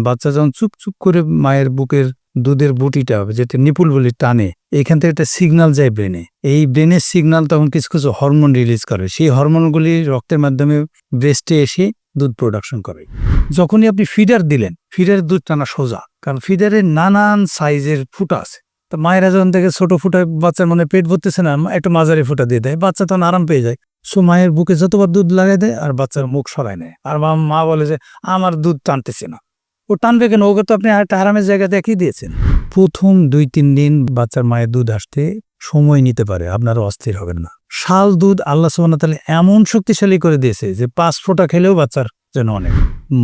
বাচ্চা যখন চুপ চুপ করে মায়ের বুকের দুধের বুটিটা যেটা নিপুল বলি টানে, এখান থেকে একটা সিগন্যাল যায় ব্রেনে। এই ব্রেনের সিগন্যাল তখন কিছু কিছু হরমোন রিলিজ করে, সেই হরমোনগুলি রক্তের মাধ্যমে ব্রেস্টে এসে দুধ প্রোডাকশন করে। যখনই আপনি ফিডার দিলেন, ফিডারের দুধ টানা সোজা, কারণ ফিডারের নানান সাইজের ফুটা আছে। তো মায়েরা যখন থেকে ছোট ফুটায় বাচ্চার মনে পেট ভরতেছে না, একটু মাঝারি ফুটা দিয়ে দেয়, বাচ্চা তখন আরাম পেয়ে যায়। সো মায়ের বুকে যতবার দুধ লাগাই দেয় আর বাচ্চার মুখ সরায় নেয়। আর মা বলে যে আমার দুধ টানতেছে না। ও টানবে কেন? ওকে তো আপনি একটা আরামের জায়গা দেখিয়ে দিয়েছেন। প্রথম 2-3 দিন বাচ্চার মায়ের দুধ আসতে সময় নিতে পারে, আপনারা অস্থির হবেন না। শাল দুধ আল্লাহ সুবহানাহু ওয়া তাআলা এমন শক্তিশালী করে দিয়েছে যে 5 ফোঁটা খেলেও বাচ্চার জন্য অনেক।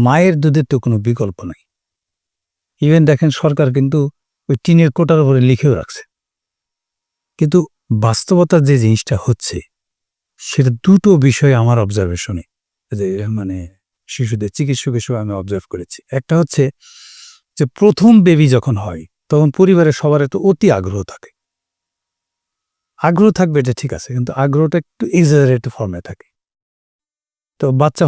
মায়ের দুধের তো কোনো বিকল্প নাই। ইভেন দেখেন সরকার কিন্তু ওই টিনের কোটার উপরে লিখেও রাখছে। কিন্তু বাস্তবতার যে জিনিসটা হচ্ছে সেটা দুটো বিষয় আমার অবজারভেশনে, যে শিশুদের চিকিৎসকের সময় আমি অবজার্ভ করেছি। একটা হচ্ছে যে প্রথম বেবি যখন হয় তখন পরিবারের সবার একটু অতি আগ্রহ থাকে। আগ্রহ থাকবে এটা ঠিক আছে, কিন্তু আগ্রহটা একটু এক্সাজারেটেড ফর্মে থাকে। তো বাচ্চা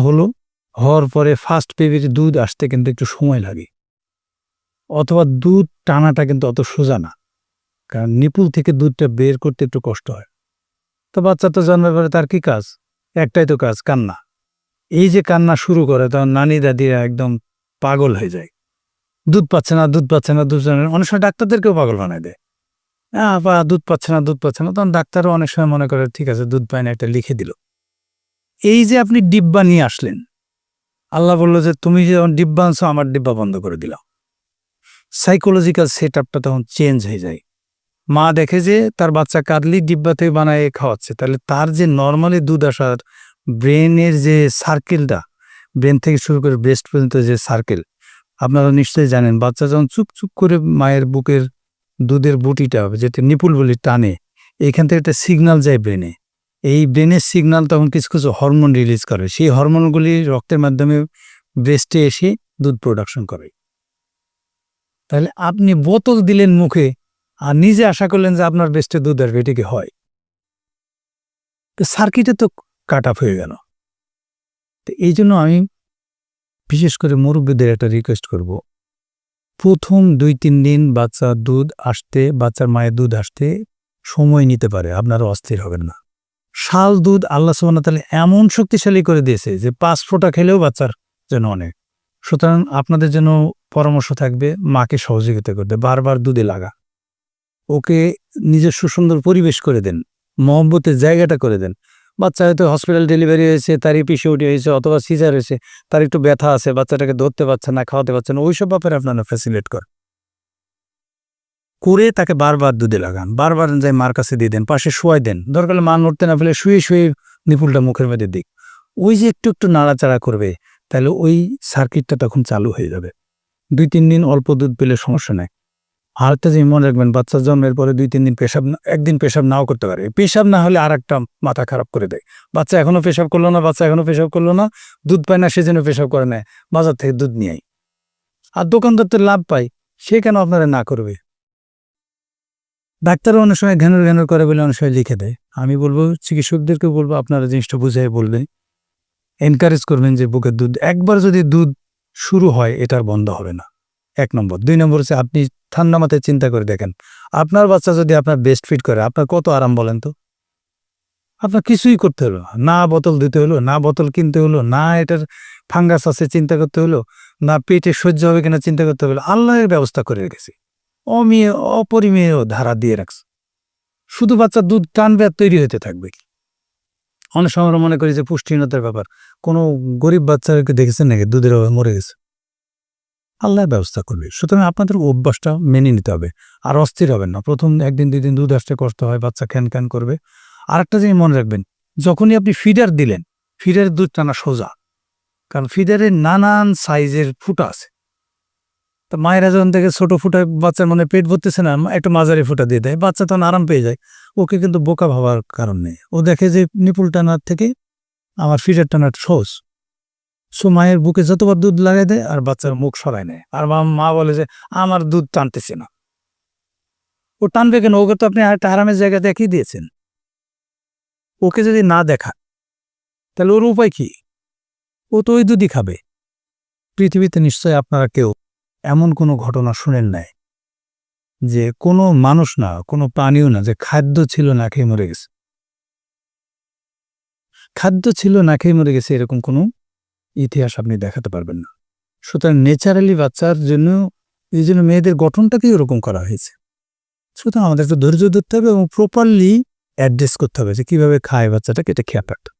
হওয়ার পরে ফার্স্ট বেবির দুধ আসতে কিন্তু একটু সময় লাগে, অথবা দুধ টানাটা কিন্তু অত সোজা না, কারণ নিপুল থেকে দুধটা বের করতে একটু কষ্ট হয়। তো বাচ্চা তো জন্মের পরে তার কি কাজ? একটাই তো কাজ, কান্না। এই যে কান্না শুরু করে তখন নানি দাদিরা একদম পাগল হয়ে যায়। দুধ পাচ্ছে না, দুধ পাচ্ছে না, দুধ পাচ্ছে না। অনেক সময় ডাক্তারদেরকেও পাগল বানায় দেয়। বা দুধ পাচ্ছে না, দুধ পাচ্ছে না। তখন ডাক্তারও অনেক সময় মনে করে ঠিক আছে দুধ পায় না, একটা লিখে দিল। এই যে আপনি ডিব্বা নিয়ে আসলেন, আল্লাহ বললো যে তুমি যে ডিব্বা আনছো, আমার ডিব্বা বন্ধ করে দিলাম। সাইকোলজিক্যাল সেট আপটা তখন চেঞ্জ হয়ে যায়। মা দেখে যে তার বাচ্চা কাঁদলি ডিব্বাতে বানায় খাওয়াচ্ছে, তাহলে তার যে নর্মালি দুধ আসার ব্রেনের যে সার্কেলটা, ব্রেন থেকে শুরু করে ব্রেস্ট পর্যন্ত যে সার্কেল, আপনারা নিশ্চয়ই জানেন। বাচ্চা যখন চুপ চুপ করে মায়ের বুকের দুধের বুটিটা যেটা নিপুল বলি টানে, এখান থেকে একটা সিগন্যাল যায় ব্রেনে। এই ব্রেনের সিগন্যাল তখন কিছু কিছু হরমোন রিলিজ করে, সেই হরমোনগুলি রক্তের মাধ্যমে ব্রেস্টে এসে দুধ প্রোডাকশন করে। তাহলে আপনি বোতল দিলেন মুখে আর নিজে আশা করলেন যে আপনার ব্রেস্টে দুধ আসবে, এটা কি হয়? তো সার্কিটে তো কাট আপ হয়ে গেল। তো এই জন্য আমি বিশেষ করে মুরব্বীদের একটা রিকোয়েস্ট করব, প্রথম 2-3 দিন বাচ্চার মায়ের দুধ আসতে সময় নিতে পারে, আপনারা অস্থির হবেন না। শাল দুধ আল্লাহ সুবহানাহু ওয়া তাআলা এমন শক্তিশালী করে দিয়েছে যে 5 ফোঁটা খেলেও বাচ্চার জন্য অনেক। সুতরাং আপনাদের জন্য পরামর্শ থাকবে, মাকে সহযোগিতা করতে, বারবার দুধে লাগা, ওকে নিজস্ব সুন্দর পরিবেশ করে দেন, মহব্বতের জায়গাটা করে দেন। বাচ্চা হয়তো হসপিটাল ডেলিভারি হয়েছে, তার এপিসিওডি হয়েছে অথবা সিজার হয়েছে, তার একটু ব্যথা আছে, বাচ্চাটাকে ধরতে পারছে না, খাওয়াতে পারছে না, ওইসব ব্যাপারে আপনারা ফ্যাসিলিটেট করে তাকে বারবার দুধে লাগান, বারবার যাই মার কাছে দিয়ে দেন, পাশে শোয়াই দেন, দরকার মা নড়তে না ফেলে শুয়ে শুয়ে নিপুলটা মুখের মধ্যে দিক। ওই যে একটু একটু নাড়াচাড়া করবে, তাহলে ওই সার্কিটটা তখন চালু হয়ে যাবে। 2-3 দিন অল্প দুধ পেলে সমস্যা নাই। আর একটা জিনিস মনে রাখবেন, বাচ্চা জন্মের পরে 2-3 দিন একদিন পেশাব নাও করতে পারে। পেশাব না হলে আর একটা মাথা খারাপ করে দেয়। বাচ্চা এখনো পেশাব করলো না, দুধ পায় না, সেজন্য পেশাব করে নেয়, বাজার থেকে দুধ নিয়ে আই। আর দোকানদার তো লাভ পায়, সে কেন আপনারা না করবে? ডাক্তারও অনেক সময় ঘ্যানর করে বলে অনেক সময় লিখে দেয়। আমি বলবো, চিকিৎসকদেরকে বলবো, আপনারা জিনিসটা বুঝিয়ে বলবেন, এনকারেজ করবেন যে বুকের দুধ একবার যদি দুধ শুরু হয় এটার বন্ধ হবে না। 1 নম্বর। 2 নম্বর হচ্ছে আপনি ঠান্ডা মাথায় চিন্তা করে দেখেন, আপনার বাচ্চা যদি আপনার বেস্ট ফিট করে, আপনার কত আরাম বলেন তো? আপনার কিছুই করতে হলো না, বোতল দিতে হলো না, বোতল কিনতে হলো না, এটার ফাঙ্গাস আছে চিন্তা করতে হলো না, পেটে সহ্য হবে কিনা চিন্তা করতে হলো। আল্লাহের ব্যবস্থা করে রেখেছি, অপরিমেয় ধারা দিয়ে রাখছে। শুধু বাচ্চা দুধ টানবে আর তৈরি হতে থাকবে। অনেক সময় আমরা মনে করি যে পুষ্টিহীনতার ব্যাপার, কোনো গরিব বাচ্চাকে দেখেছেন নাকি দুধের অভাবে মরে গেছে? আল্লাহ ব্যবস্থা করবে। সুতরাং আপনাদের অভ্যাসটা মেনে নিতে হবে, আর অস্থির হবেন না। প্রথম 1 দিন 2 দিন দুধ আসতে কষ্ট হয়, বাচ্চা খ্যান করবে। আর একটা জিনিস মনে রাখবেন, যখনই আপনি ফিডার দিলেন, ফিডারের দুধ টানা সোজা, কারণ ফিডারের নানান সাইজের ফুটা আছে। তা মায়েরা যখন থেকে ছোট ফুটায় বাচ্চার পেট ভরতেছে না, একটু মাঝারি ফুটা দিয়ে দেয়, বাচ্চা তখন আরাম পেয়ে যায়। ওকে কিন্তু বোকা ভাবার কারণ নেই, ও দেখে যে নিপুল টানার থেকে আমার ফিডার টানার সহজ। সো মায়ের বুকে যতবার দুধ লাগাই দেয় আর বাচ্চার মুখ সরায় নেয়। আর মা বলে যে আমার দুধ টানতেছে না। ও টানবে কেন? ওকে তো আপনি একটা আরামের জায়গা দেখিয়ে দিয়েছেন। ওকে যদি না দেখা, তাহলে ওর উপায় কি? ও তো ওই দুধই খাবে। পৃথিবীতে নিশ্চয়ই আপনারা কেউ এমন কোনো ঘটনা শুনেন নাই যে কোনো মানুষ না, কোনো প্রাণীও না যে খাদ্য ছিল না খেয়ে মরে গেছে। খাদ্য ছিল না খেয়ে মরে গেছে এরকম কোনো ইতিহাস আপনি দেখাতে পারবেন না। সুতরাং ন্যাচারালি বাচ্চার জন্য এই জন্য মেয়েদের গঠনটাকেই ওরকম করা হয়েছে। সুতরাং আমাদের একটু ধৈর্য ধরতে হবে এবং প্রপারলি অ্যাড্রেস করতে হবে যে কীভাবে খায় বাচ্চাটাকে, এটা খেয়াল রাখতে হবে।